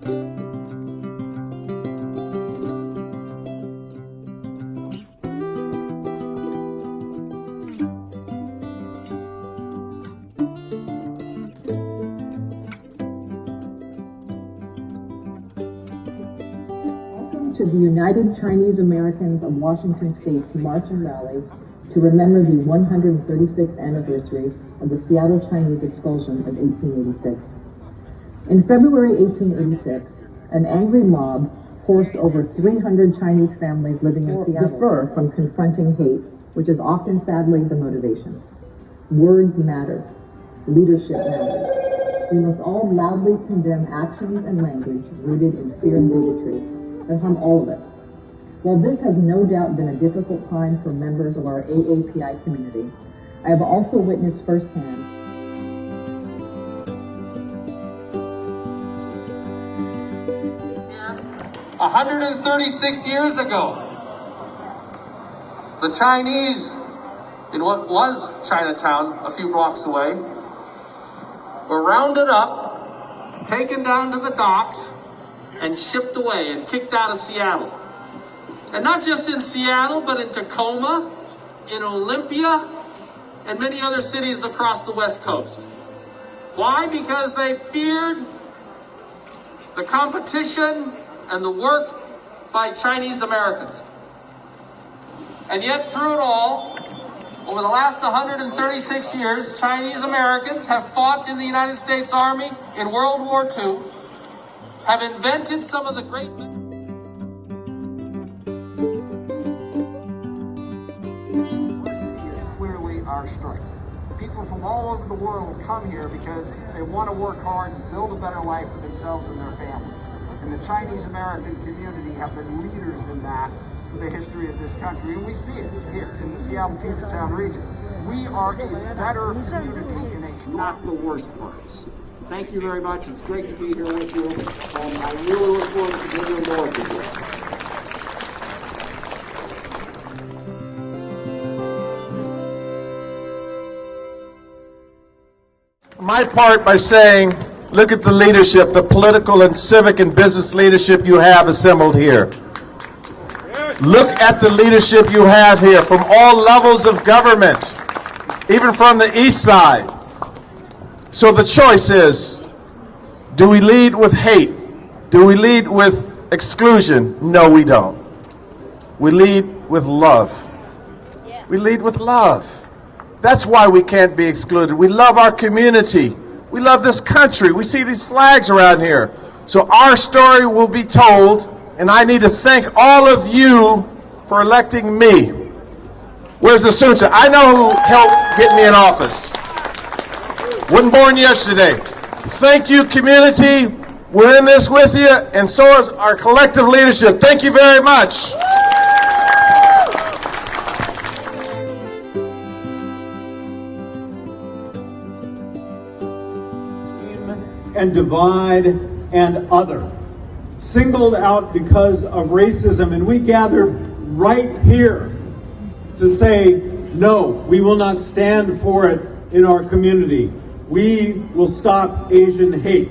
To the United Chinese Americans of Washington State's March and Rally to remember the 136th anniversary of the Seattle Chinese expulsion of 1886. In February 1886, an angry mob forced over 300 Chinese families living in Seattle to defer from confronting hate, which is often sadly the motivation. Words matter. Leadership matters. We must all loudly condemn actions and language rooted in fear and bigotry that harm all of us. While this has no doubt been a difficult time for members of our AAPI community, I have also witnessed firsthand 136 years ago, the Chinese in what was Chinatown a few blocks away were rounded up, taken down to the docks, and shipped away and kicked out of Seattle. And not just in Seattle, but in Tacoma, in Olympia, and many other cities across the West Coast. Why? Because they feared the competition and the work by Chinese Americans. And yet through it all, over the last 136 years, Chinese Americans have fought in the United States Army in World War II, have invented some of the great... Diversity is clearly our strength. People from all over the world come here because they want to work hard and build a better life for themselves and their families. And the Chinese American community have been leaders in that for the history of this country. And we see it here in the Seattle Puget Sound region. We are a better community in a not the worst parts. Thank you very much. It's great to be here with you. I really look forward to doing more with you. My part by saying, look at the leadership, the political and civic and business leadership you have assembled here. Look at the leadership you have here from all levels of government, even from the east side. So the choice is, do we lead with hate? Do we lead with exclusion? No, we don't. We lead with love. We lead with love. That's why we can't be excluded. We love our community. We love this country. We see these flags around here. So our story will be told, and I need to thank all of you for electing me. Where's Asunta? I know who helped get me in office. Wasn't born yesterday. Thank you, community. We're in this with you, and so is our collective leadership. Thank you very much. And divide and other, singled out because of racism, and we gathered right here to say, no, we will not stand for it in our community. We will stop Asian hate,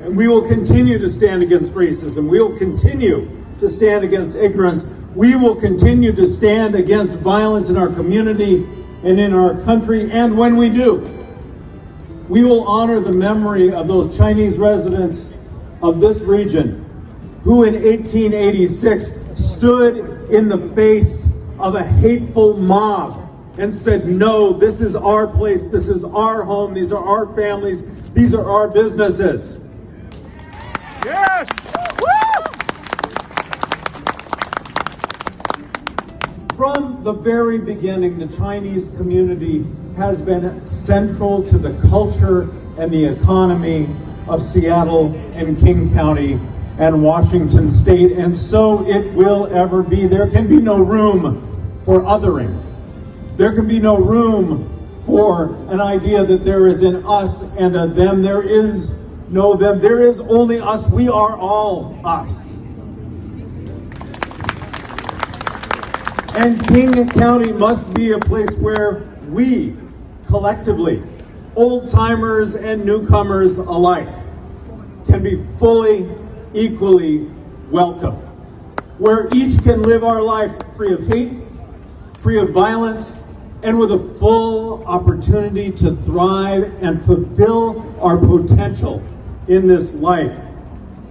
and we will continue to stand against racism. We will continue to stand against ignorance. We will continue to stand against violence in our community and in our country, and when we do, we will honor the memory of those Chinese residents of this region who in 1886 stood in the face of a hateful mob and said, no, this is our place, this is our home, these are our families, these are our businesses. Yes! From the very beginning, the Chinese community has been central to the culture and the economy of Seattle and King County and Washington State, and so it will ever be. There can be no room for othering. There can be no room for an idea that there is an us and a them. There is no them. There is only us. We are all us. And King County must be a place where we collectively, old-timers and newcomers alike, can be fully equally welcome, where each can live our life free of hate, free of violence, and with a full opportunity to thrive and fulfill our potential in this life.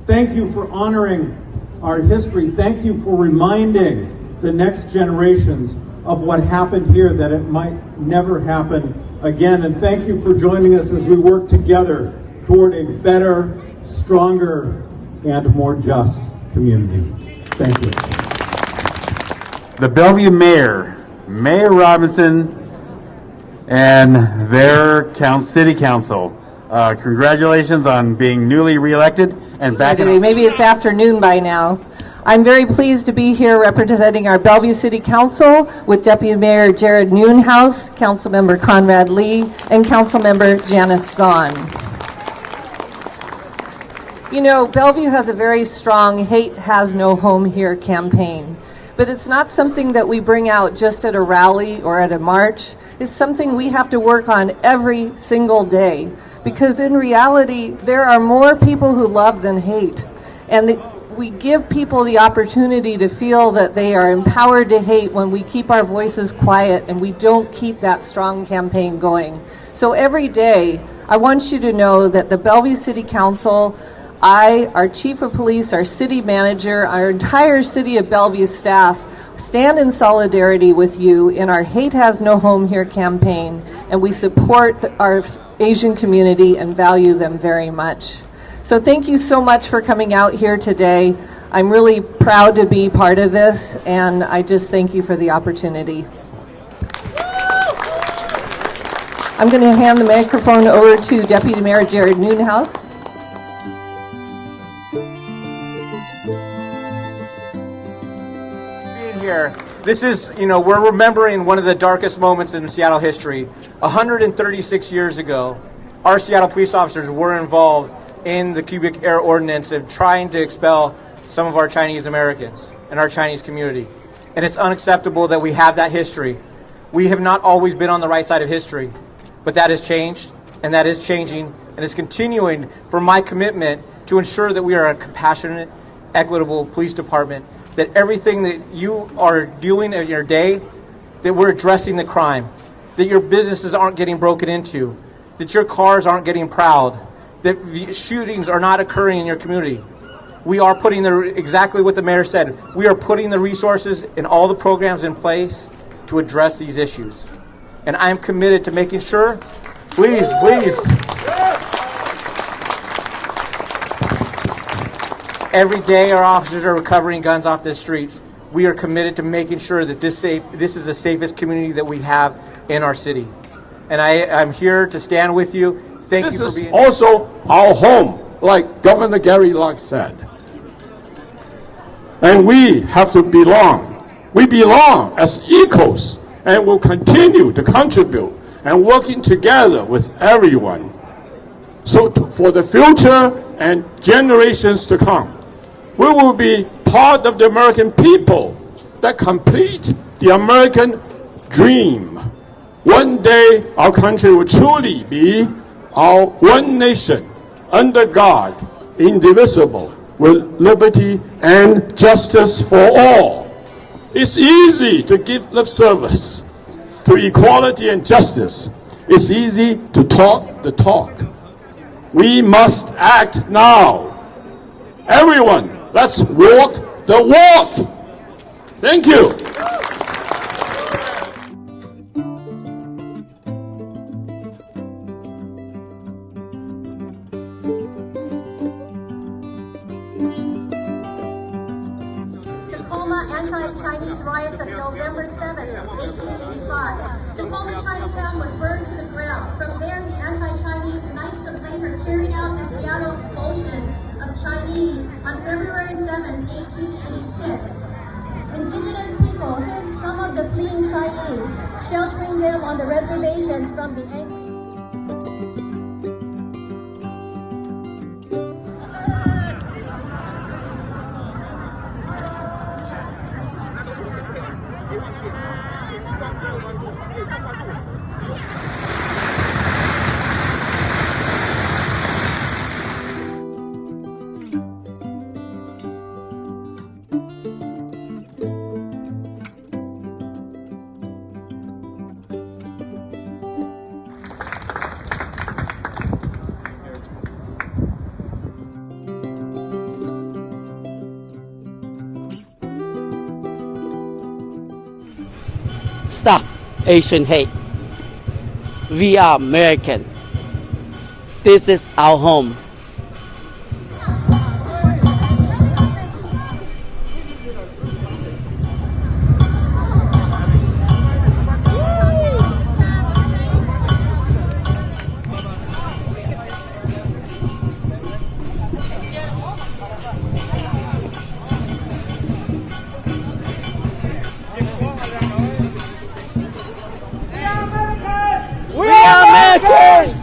Thank you for honoring our history. Thank you for reminding the next generations of what happened here, that it might never happen again. And thank you for joining us as we work together toward a better, stronger, and more just community. Thank you. The Bellevue Mayor, Mayor Robinson, and their City Council. Congratulations on being newly reelected and back in. Maybe it's afternoon by now. I'm very pleased to be here representing our Bellevue City Council with Deputy Mayor Jared Noonhouse, Councilmember Conrad Lee, and Councilmember Janice Zahn. You know, Bellevue has a very strong Hate Has No Home Here campaign, but it's not something that we bring out just at a rally or at a march. It's something we have to work on every single day, because in reality, there are more people who love than hate. And we give people the opportunity to feel that they are empowered to hate when we keep our voices quiet and we don't keep that strong campaign going. So every day, I want you to know that the Bellevue City Council, I, our Chief of Police, our City Manager, our entire City of Bellevue staff stand in solidarity with you in our Hate Has No Home Here campaign, and we support our Asian community and value them very much. So thank you so much for coming out here today. I'm really proud to be part of this, and I just thank you for the opportunity. I'm going to hand the microphone over to Deputy Mayor Jared Noonhouse. Being here, this is, we're remembering one of the darkest moments in Seattle history. 136 years ago, our Seattle police officers were involved in the cubic air ordinance of trying to expel some of our Chinese Americans and our Chinese community. And it's unacceptable that we have that history. We have not always been on the right side of history, but that has changed, and that is changing, and it's continuing for my commitment to ensure that we are a compassionate, equitable police department, that everything that you are doing in your day, that we're addressing the crime, that your businesses aren't getting broken into, that your cars aren't getting prowled, that shootings are not occurring in your community. We are putting exactly what the mayor said. We are putting the resources and all the programs in place to address these issues. And I'm committed to making sure, please. Every day our officers are recovering guns off the streets. We are committed to making sure that this is the safest community that we have in our city. And I'm here to stand with you. Thank you for being here. This is also our home, like Governor Gary Locke said. And we have to belong. We belong as equals, and will continue to contribute and working together with everyone. So for the future and generations to come, we will be part of the American people that complete the American dream. One day, our country will truly be our one nation, under God, indivisible, with liberty and justice for all. It's easy to give lip service to equality and justice. It's easy to talk the talk. We must act now. Everyone, let's walk the walk. Thank you. Anti-Chinese riots of November 7, 1885. Tacoma Chinatown was burned to the ground. From there, the anti-Chinese Knights of Labor carried out the Seattle expulsion of Chinese on February 7, 1886. Indigenous people hid some of the fleeing Chinese, sheltering them on the reservations from the angry. stop Asian hate. We are American. This is our home. We are Americans!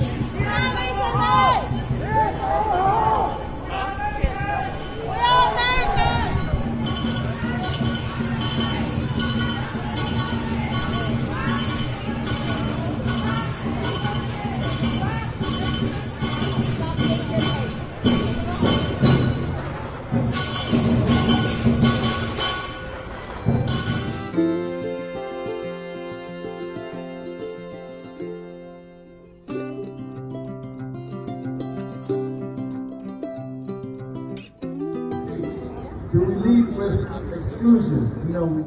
Do we lead with exclusion? You know, we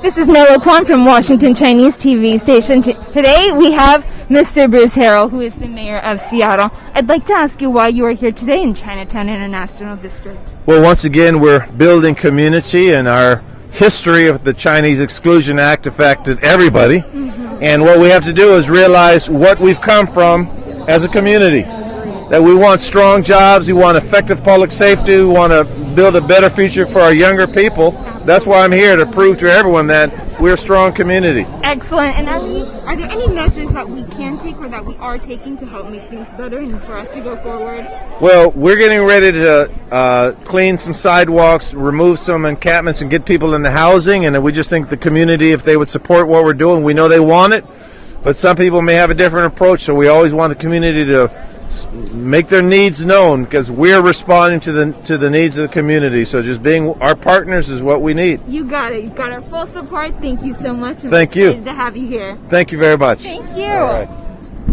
This is Nella Kwan from Washington Chinese TV station. Today we have Mr. Bruce Harrell, who is the mayor of Seattle. I'd like to ask you why you are here today in Chinatown International District. Well, once again, we're building community, and our history of the Chinese Exclusion Act affected everybody. And what we have to do is realize what we've come from as a community. That we want strong jobs, we want effective public safety, we want to build a better future for our younger people. That's why I'm here, to prove to everyone that we're a strong community. Excellent. And are there any measures that we can take or that we are taking to help make things better and for us to go forward? Well, we're getting ready to clean some sidewalks, remove some encampments, and get people into housing. And we just think the community, if they would support what we're doing, we know they want it. But some people may have a different approach, so we always want the community to make their needs known, because we're responding to the needs of the community. So just being our partners is what we need. You got it. You've got our full support. Thank you so much. Thank you. We're excited to have you here. Thank you very much. Thank you. All right.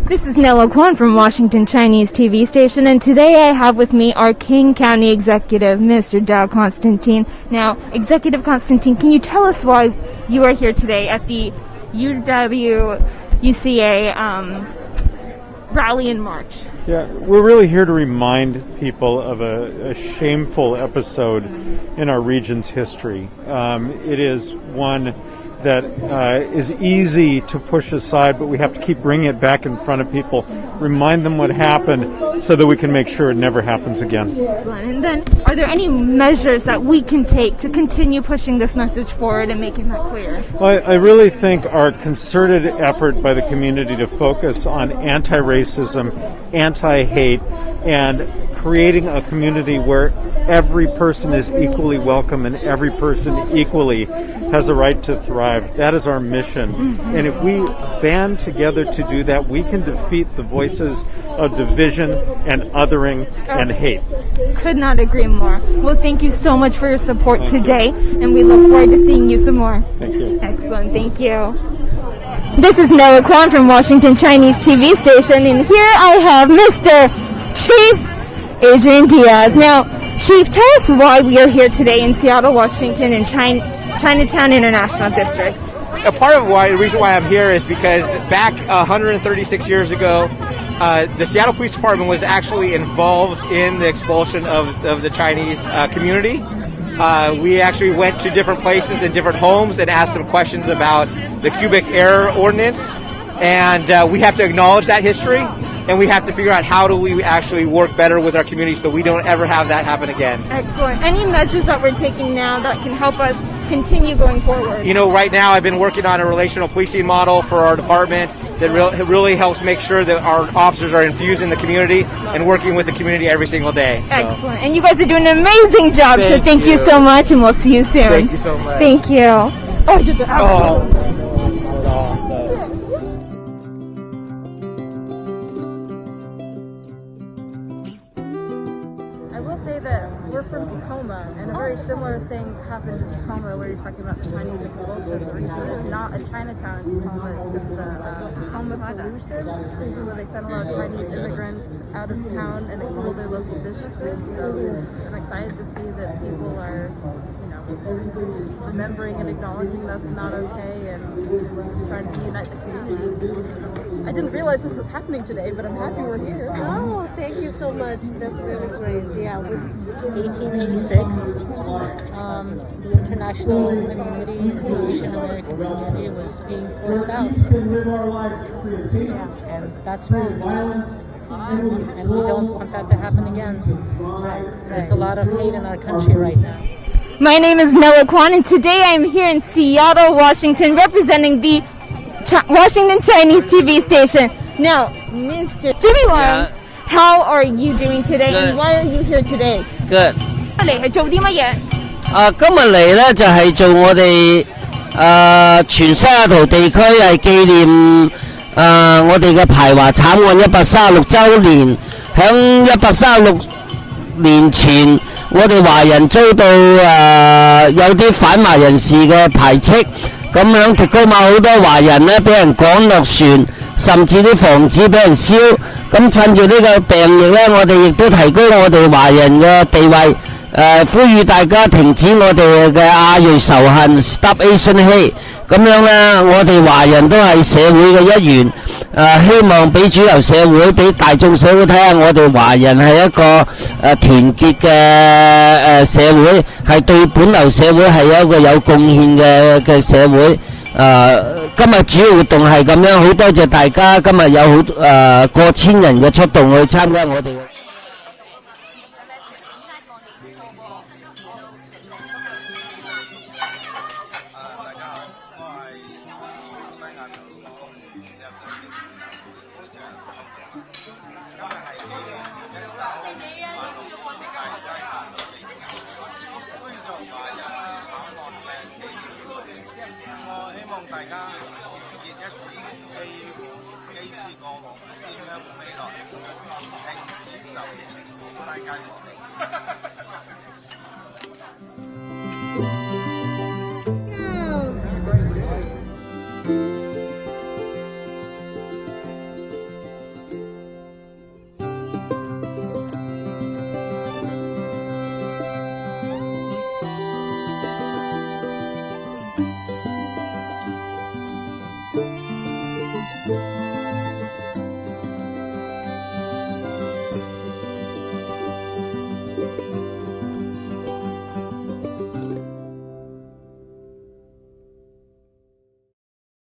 This is Nella Kwan from Washington Chinese TV station, and today I have with me our King County Executive, Mr. Dow Constantine. Now, Executive Constantine, can you tell us why you are here today at the UWUCA rally and march? Yeah, we're really here to remind people of a shameful episode in our region's history. It is one that is easy to push aside, but we have to keep bringing it back in front of people, remind them what happened so that we can make sure it never happens again. Excellent. And then, are there any measures that we can take to continue pushing this message forward and making that clear? Well, I really think our concerted effort by the community to focus on anti-racism, anti-hate, and creating a community where every person is equally welcome and every person equally has a right to thrive. That is our mission. And if we band together to do that, we can defeat the voices of division and othering and hate. Could not agree more. Well, thank you so much for your support today, and we look forward to seeing you some more. Thank you. Excellent. Thank you. This is Nella Kwan from Washington Chinese TV station, and here I have Mr. Chief Adrian Diaz. Now, Chief, tell us why we are here today in Seattle, Washington, in Chinatown International District. A part of the reason why I'm here is because back 136 years ago, the Seattle Police Department was actually involved in the expulsion of the Chinese community. We actually went to different places and different homes and asked them questions about the cubic error ordinance. And we have to acknowledge that history, and we have to figure out how do we actually work better with our community so we don't ever have that happen again. Excellent. Any measures that we're taking now that can help us continue going forward? You know, right now I've been working on a relational policing model for our department that really helps make sure that our officers are infused in the community and working with the community every single day. So. Excellent. And you guys are doing an amazing job, so thank you so much, and we'll see you soon. Thank you so much. Thank you. Oh, did the I will to say that we're from Tacoma, and a very similar thing happened in Tacoma where you're talking about the Chinese expulsion. The reason there's not a Chinatown in Tacoma is because the Tacoma solution, where they sent a lot of Chinese immigrants out of town and expel their local businesses. So I'm excited to see that people are, remembering and acknowledging that's not okay and trying to unite the community. I didn't realize this was happening today, but I'm happy we're here. Oh, thank you so much. That's really great. Yeah, with 1886, the international community, the Asian American community was being forced out. Yeah, and that's wrong. And we don't want that to happen again. There's a lot of hate in our country right now. My name is Noah Kwan, and today I'm here in Seattle, Washington, representing the Washington Chinese TV station. Now, Mr. Jimmy Wang, how are you doing today, and why are you here today? Good. 嚟係做啲乜嘢？今日嚟咧就係做我哋全西雅圖地區係紀念我哋嘅排華慘案136週年，響136年前。我哋華人遭到有啲反華人士嘅排斥，咁響Tacoma好多華人咧俾人趕落船，甚至啲房子俾人燒。咁趁住呢個病疫咧，我哋亦都提高我哋華人嘅地位，呼籲大家停止我哋嘅亞裔仇恨 ，Stop Asian Hate。咁樣咧，我哋華人都係社會嘅一員。希望俾主流社會、俾大眾社會睇下，我哋華人係一個團結嘅社會，係對本流社會係一個有貢獻嘅社會。今日主要活動係咁樣，好多謝大家，今日有過千人嘅出動去參加我哋嘅。大家團結一致，記住過往，面向未來，停止仇視，世界和平。